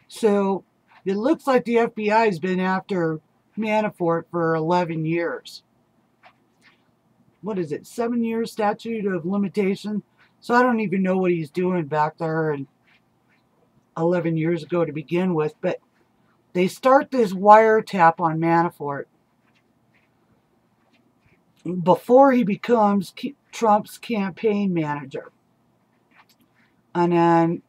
So it looks like the FBI has been after Manafort for 11 years. What is it? 7 years statute of limitation. So I don't even know what he's doing back there and 11 years ago to begin with. But they start this wiretap on Manafort before he becomes Trump's campaign manager. And then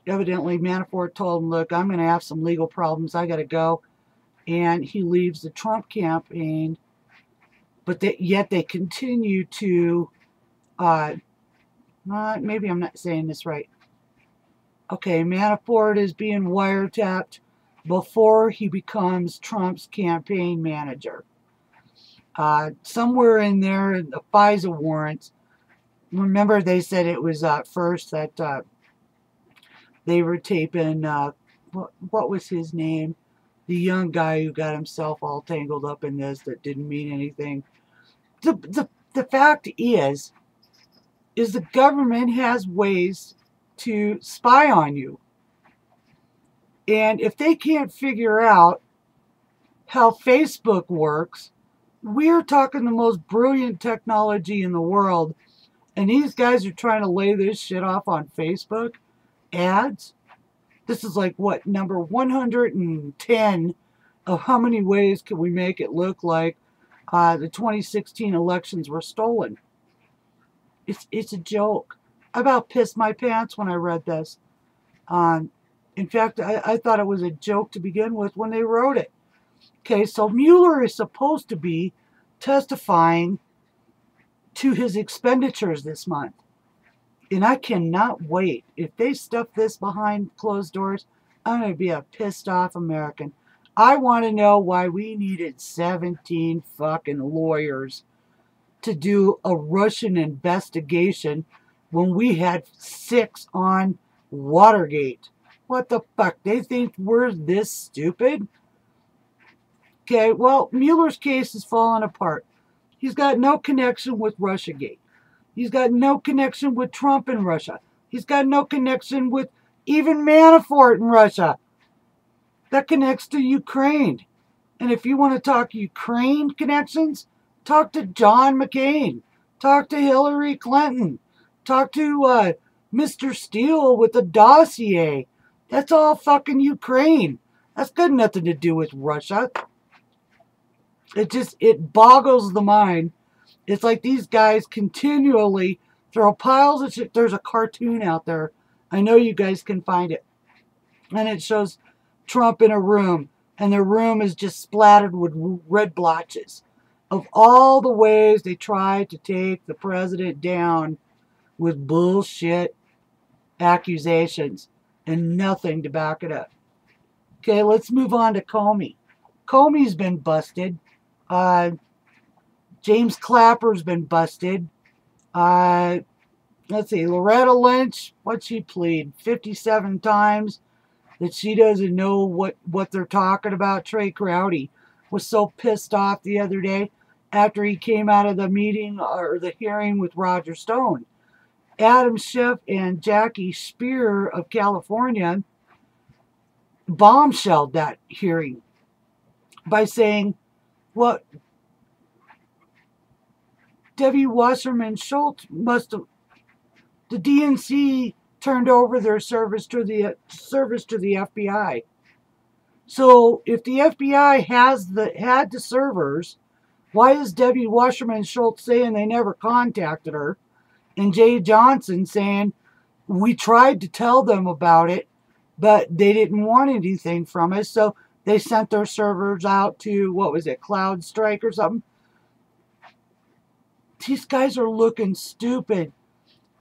evidently Manafort told him, look, I'm going to have some legal problems. I got to go. And he leaves the Trump campaign. But yet they continue to, maybe I'm not saying this right. Okay, Manafort is being wiretapped before he becomes Trump's campaign manager. Somewhere in there, in the FISA warrants, remember they said it was first that they were taping, what was his name? The young guy who got himself all tangled up in this that didn't mean anything. The fact is the government has ways to spy on you. And if they can't figure out how Facebook works, we're talking the most brilliant technology in the world. And these guys are trying to lay this shit off on Facebook ads. This is like, what, number 110 of how many ways can we make it look like the 2016 elections were stolen. It's a joke. I about pissed my pants when I read this. In fact, I thought it was a joke to begin with when they wrote it. Okay, so Mueller is supposed to be testifying to his expenditures this month. And I cannot wait. If they stuff this behind closed doors, I'm going to be a pissed off American. I want to know why we needed 17 fucking lawyers to do a Russian investigation when we had 6 on Watergate. What the fuck? They think we're this stupid? Okay, well, Mueller's case is falling apart. He's got no connection with Russiagate. He's got no connection with Trump in Russia. He's got no connection with even Manafort in Russia. That connects to Ukraine. And if you want to talk Ukraine connections, talk to John McCain. Talk to Hillary Clinton. Talk to Mr. Steele with the dossier. That's all fucking Ukraine. That's got nothing to do with Russia. It boggles the mind. It's like these guys continually throw piles of shit. There's a cartoon out there. I know you guys can find it. And it shows Trump in a room. And the room is just splattered with red blotches of all the ways they try to take the president down with bullshit accusations and nothing to back it up. Okay, let's move on to Comey. Comey's been busted. James Clapper's been busted. Let's see, Loretta Lynch, what'd she plead? 57 times that she doesn't know what they're talking about. Trey Crowdy was so pissed off the other day after he came out of the meeting or the hearing with Roger Stone. Adam Schiff and Jackie Spear of California bombshelled that hearing by saying, well, Debbie Wasserman Schultz must have, the DNC turned over their service to the FBI. So if the FBI had the servers, why is Debbie Wasserman Schultz saying they never contacted her? And Jay Johnson saying, we tried to tell them about it, but they didn't want anything from us, so they sent their servers out to, what was it, CloudStrike or something? These guys are looking stupid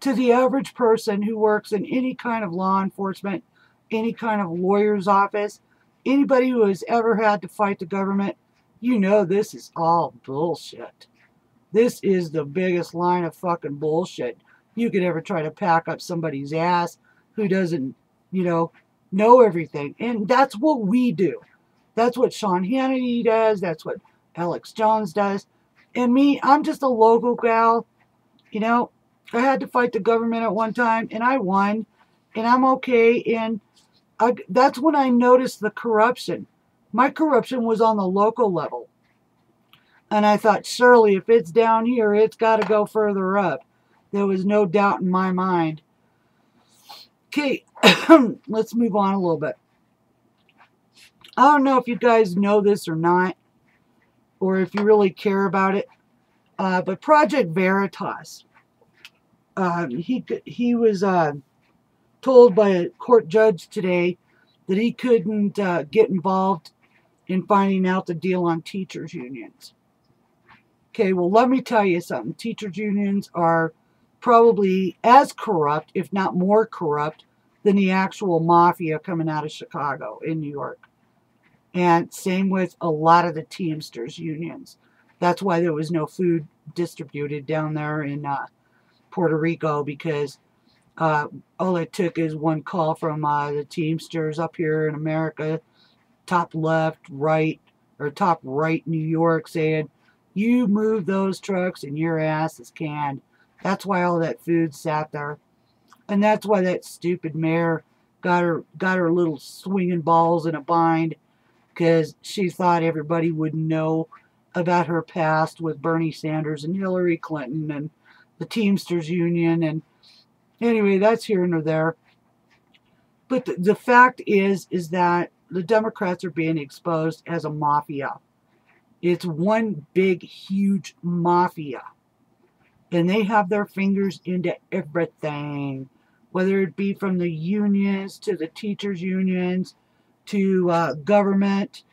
to the average person who works in any kind of law enforcement, any kind of lawyer's office, anybody who has ever had to fight the government. You know this is all bullshit. This is the biggest line of fucking bullshit you could ever try to pack up somebody's ass who doesn't, know everything. And that's what we do. That's what Sean Hannity does. That's what Alex Jones does. And me, I'm just a local gal. I had to fight the government at one time, and I won. And I'm okay. And That's when I noticed the corruption. My corruption was on the local level. And I thought, surely if it's down here, it's got to go further up. There was no doubt in my mind. Okay, let's move on a little bit. I don't know if you guys know this or not, or if you really care about it, but Project Veritas, he was told by a court judge today that he couldn't get involved in finding out the deal on teachers' unions. Okay, well, let me tell you something. Teachers' unions are probably as corrupt, if not more corrupt, than the actual mafia coming out of Chicago in New York. And same with a lot of the Teamsters unions. That's why there was no food distributed down there in Puerto Rico, because all it took is one call from the Teamsters up here in America, top left, right, or top right New York, saying, you move those trucks and your ass is canned. That's why all that food sat there. And that's why that stupid mayor got her little swinging balls in a bind, because she thought everybody would know about her past with Bernie Sanders and Hillary Clinton and the Teamsters Union. And anyway, that's here and there. But the fact is that the Democrats are being exposed as a mafia. It's one big, huge mafia. And they have their fingers into everything, whether it be from the unions to the teachers' unions to government,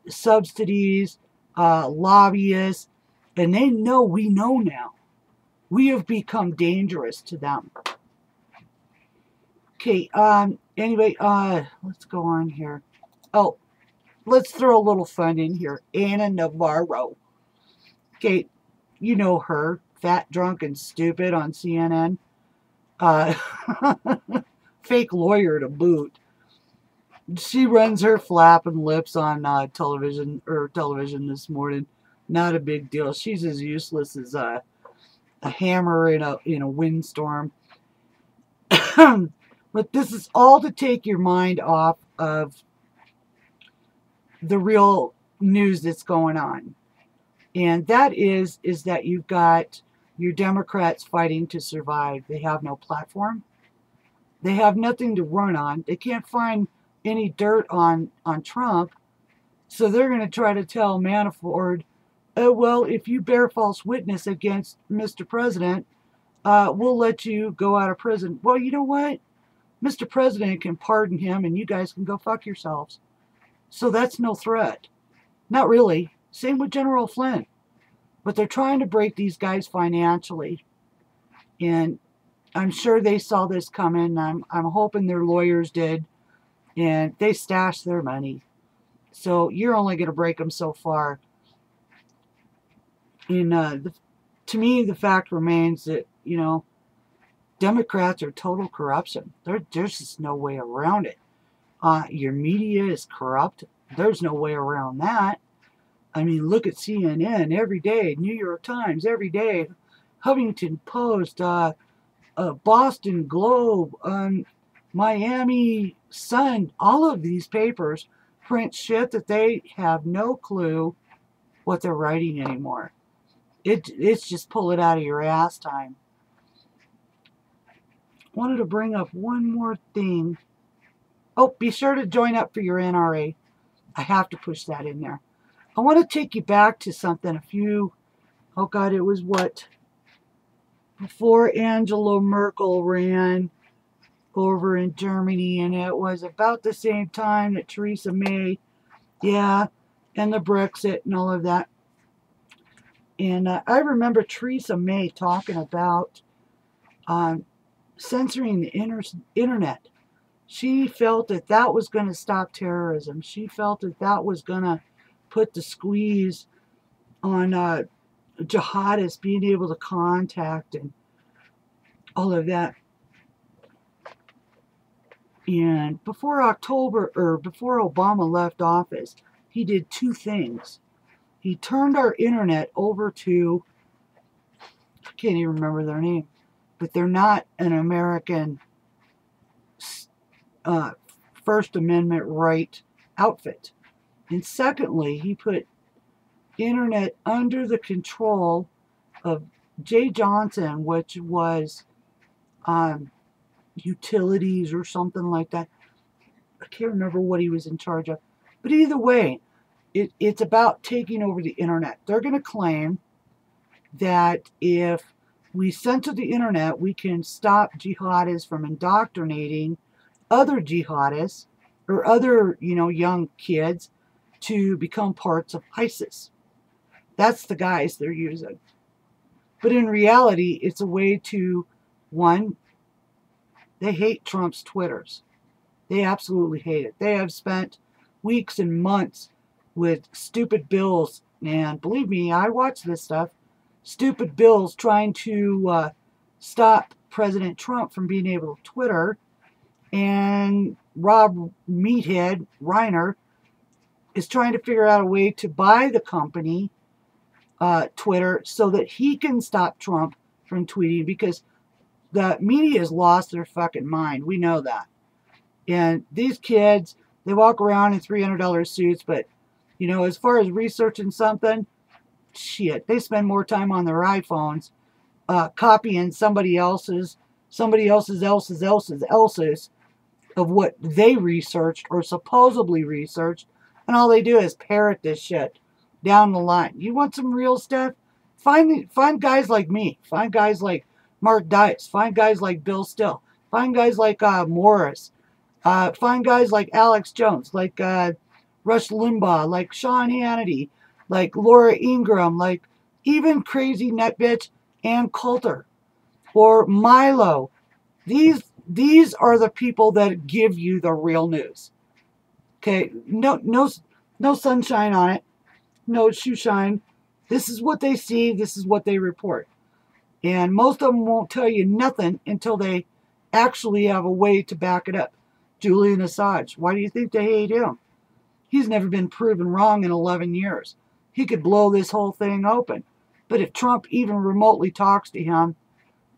subsidies, lobbyists. And they know, we know now. We have become dangerous to them. Okay, anyway, let's go on here. Oh, let's throw a little fun in here. Anna Navarro. Okay, you know her. Fat, drunk, and stupid on CNN. Fake lawyer to boot. She runs her flapping lips on television this morning. Not a big deal. She's as useless as a hammer in a windstorm. But this is all to take your mind off of the real news that's going on. And that is that you've got your Democrats fighting to survive. They have no platform. They have nothing to run on. They can't find any dirt on Trump. So they're going to try to tell Manafort, oh, well, if you bear false witness against Mr. President, we'll let you go out of prison. Well, you know what? Mr. President can pardon him and you guys can go fuck yourselves. So that's no threat. Not really. Same with General Flynn. But they're trying to break these guys financially. And I'm sure they saw this coming. I'm hoping their lawyers did. And they stashed their money. So you're only going to break them so far. And to me, the fact remains that, you know, Democrats are total corruption. There's just no way around it. Your media is corrupt. There's no way around that. I mean, look at CNN every day, New York Times every day, Huffington Post, Boston Globe, Miami Sun. All of these papers print shit that they have no clue what they're writing anymore. It's just pull it out of your ass time. Wanted to bring up one more thing. Oh, be sure to join up for your NRA. I have to push that in there. I want to take you back to something oh God, it was what? Before Angela Merkel ran over in Germany, and it was about the same time that Theresa May, and the Brexit and all of that. And I remember Theresa May talking about censoring the internet. She felt that that was going to stop terrorism. She felt that that was going to put the squeeze on jihadists being able to contact and all of that. And before Obama left office, he did two things. He turned our internet over to, I can't even remember their name, but they're not an American First Amendment right outfit. And secondly, he put internet under the control of Jay Johnson, which was utilities or something like that. I can't remember what he was in charge of. But either way, it's about taking over the internet. They're going to claim that if we censor the internet, we can stop jihadists from indoctrinating other jihadists or other, young kids to become parts of ISIS. That's the guys they're using. But in reality, it's a way to, one, they hate Trump's Twitters. They absolutely hate it. They have spent weeks and months with stupid bills, and believe me, I watch this stuff, stupid bills trying to stop President Trump from being able to Twitter, and Rob Meathead Reiner is trying to figure out a way to buy the company, Twitter, so that he can stop Trump from tweeting, because the media has lost their fucking mind. We know that. And these kids, they walk around in $300 suits, but, as far as researching something, shit, they spend more time on their iPhones copying somebody else's of what they researched or supposedly researched, and all they do is parrot this shit down the line. You want some real stuff? Find guys like me. Find guys like Mark Dice. Find guys like Bill Still. Find guys like Morris. Find guys like Alex Jones, like Rush Limbaugh, like Sean Hannity, like Laura Ingraham, like even crazy net bitch Ann Coulter or Milo. These are the people that give you the real news. Okay, no sunshine on it, no shoe shine. This is what they see. This is what they report, and most of them won't tell you nothing until they actually have a way to back it up. Julian Assange, why do you think they hate him? He's never been proven wrong in 11 years. He could blow this whole thing open. But if Trump even remotely talks to him,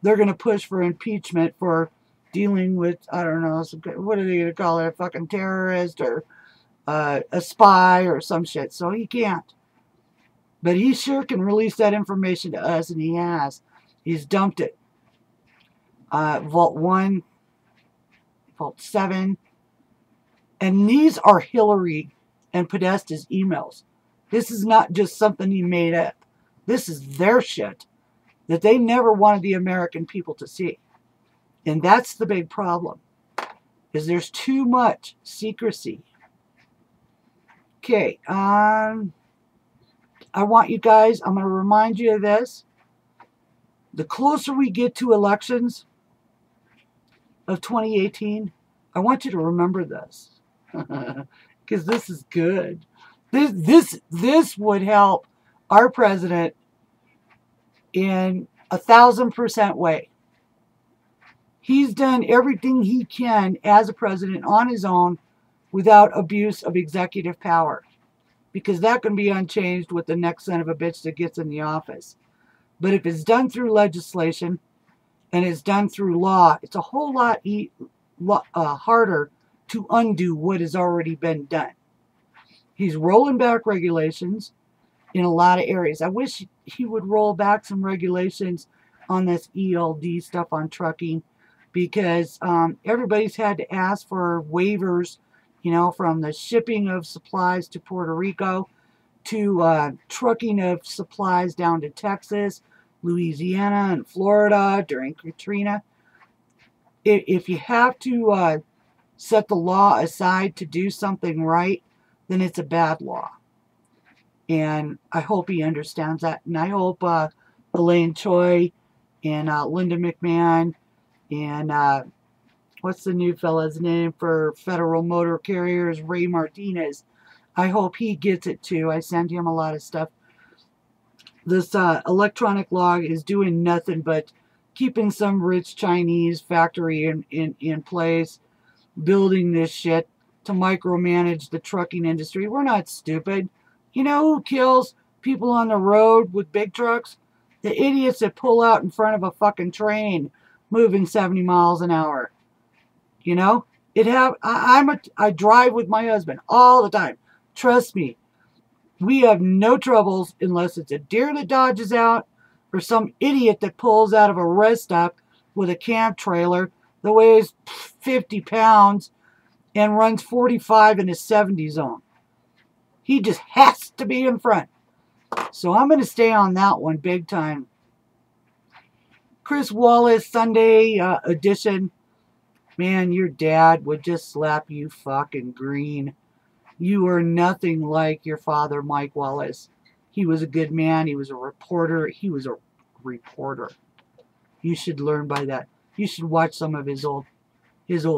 they're going to push for impeachment for dealing with, I don't know, what are they going to call it, a fucking terrorist or a spy or some shit. So he can't. But he sure can release that information to us, and he has. He's dumped it. Vault 1, Vault 7. And these are Hillary and Podesta's emails. This is not just something he made up. This is their shit that they never wanted the American people to see. And that's the big problem, is there's too much secrecy. Okay, I want you guys, I'm going to remind you of this. The closer we get to elections of 2018, I want you to remember this. Because this is good. This would help our president in 1,000% way. He's done everything he can as a president on his own without abuse of executive power, because that can be unchanged with the next son of a bitch that gets in the office. But if it's done through legislation and it's done through law, it's a whole lot harder to undo what has already been done. He's rolling back regulations in a lot of areas. I wish he would roll back some regulations on this ELD stuff on trucking, because everybody's had to ask for waivers, from the shipping of supplies to Puerto Rico to trucking of supplies down to Texas, Louisiana, and Florida during Katrina. If you have to set the law aside to do something right, then it's a bad law. And I hope he understands that. And I hope Elaine Choi and Linda McMahon and what's the new fella's name for Federal Motor Carriers, Ray Martinez, I hope he gets it too. I send him a lot of stuff. This electronic log is doing nothing but keeping some rich Chinese factory in place, building this shit to micromanage the trucking industry. We're not stupid. You know who kills people on the road with big trucks? The idiots that pull out in front of a fucking train moving 70 miles an hour. I drive with my husband all the time. Trust me, we have no troubles unless it's a deer that dodges out or some idiot that pulls out of a rest stop with a camp trailer that weighs 50 pounds and runs 45 in a 70 zone. He just has to be in front. So I'm going to stay on that one big time. Chris Wallace, Sunday edition. Man, your dad would just slap you fucking green. You are nothing like your father, Mike Wallace. He was a good man. He was a reporter. He was a reporter. You should learn by that. You should watch some of his old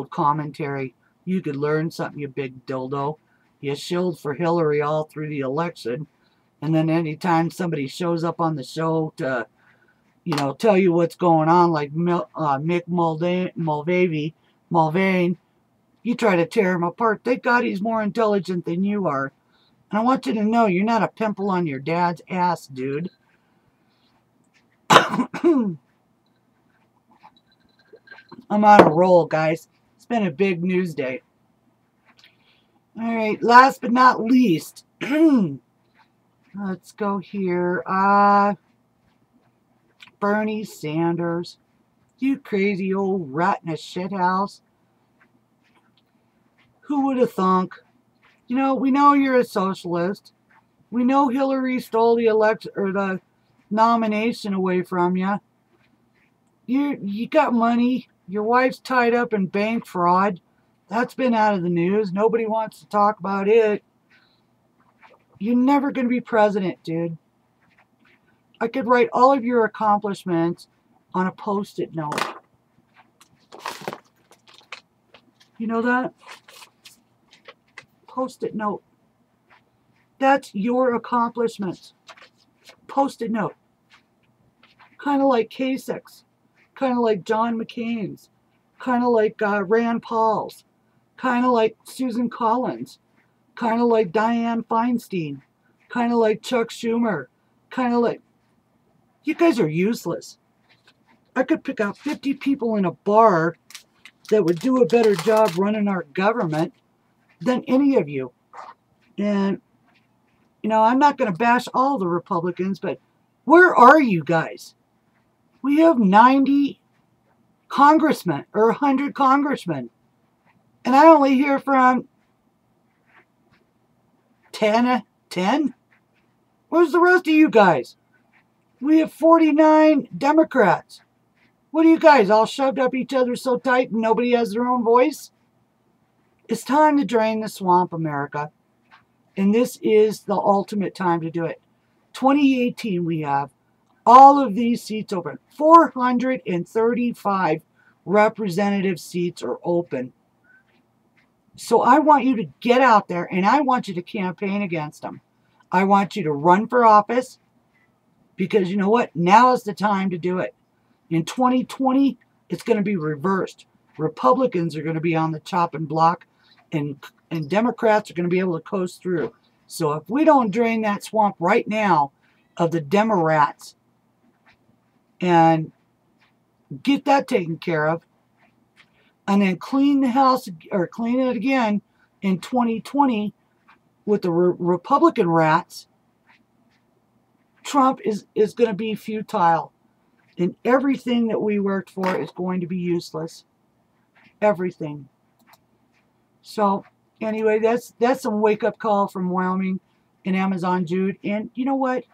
commentary. You could learn something, you big dildo. You shilled for Hillary all through the election. And then anytime somebody shows up on the show to, tell you what's going on, like Mick Mulvaney, you try to tear him apart. Thank God he's more intelligent than you are. And I want you to know you're not a pimple on your dad's ass, dude. I'm on a roll, guys. It's been a big news day. All right, last but not least, let's go here. Bernie Sanders, you crazy old rat in a shithouse. Who would have thunk? We know you're a socialist. We know Hillary stole the election or the nomination away from you. You got money. Your wife's tied up in bank fraud. That's been out of the news. Nobody wants to talk about it. You're never going to be president, dude. I could write all of your accomplishments on a post-it note. You know that? Post-it note. That's your accomplishments. Post-it note. Kind of like Kasich's. Kind of like John McCain's. Kind of like Rand Paul's. Kind of like Susan Collins. Kind of like Dianne Feinstein. Kind of like Chuck Schumer. Kind of like... You guys are useless. I could pick out 50 people in a bar that would do a better job running our government than any of you. And, I'm not going to bash all the Republicans, but where are you guys? We have 90 congressmen or 100 congressmen. And I only hear from 10? Where's the rest of you guys? We have 49 Democrats. What are you guys, all shoved up each other so tight and nobody has their own voice? It's time to drain the swamp, America. And this is the ultimate time to do it. 2018 we have all of these seats open. 435 representative seats are open. So I want you to get out there and I want you to campaign against them. I want you to run for office because you know what? Now is the time to do it. In 2020, it's going to be reversed. Republicans are going to be on the chopping block and Democrats are going to be able to coast through. So if we don't drain that swamp right now of the Demorats and get that taken care of, and then clean the house or clean it again in 2020 with the Republican rats, Trump is going to be futile. And everything that we worked for is going to be useless. Everything. So, anyway, that's some wake-up call from Wyoming and Amazon Jude. And you know what?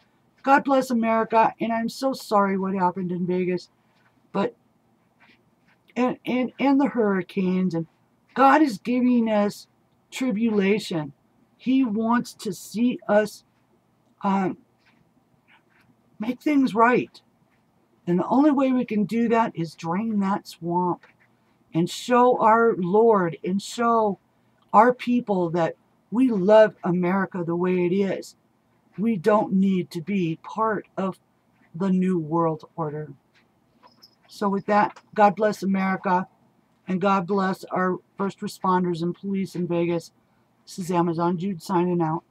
God bless America. And I'm so sorry what happened in Vegas. But, and the hurricanes. And God is giving us tribulation. He wants to see us make things right. And the only way we can do that is drain that swamp and show our Lord and show our people that we love America the way it is. We don't need to be part of the New World Order. So with that, God bless America and God bless our first responders and police in Vegas. This is Amazon Jude signing out.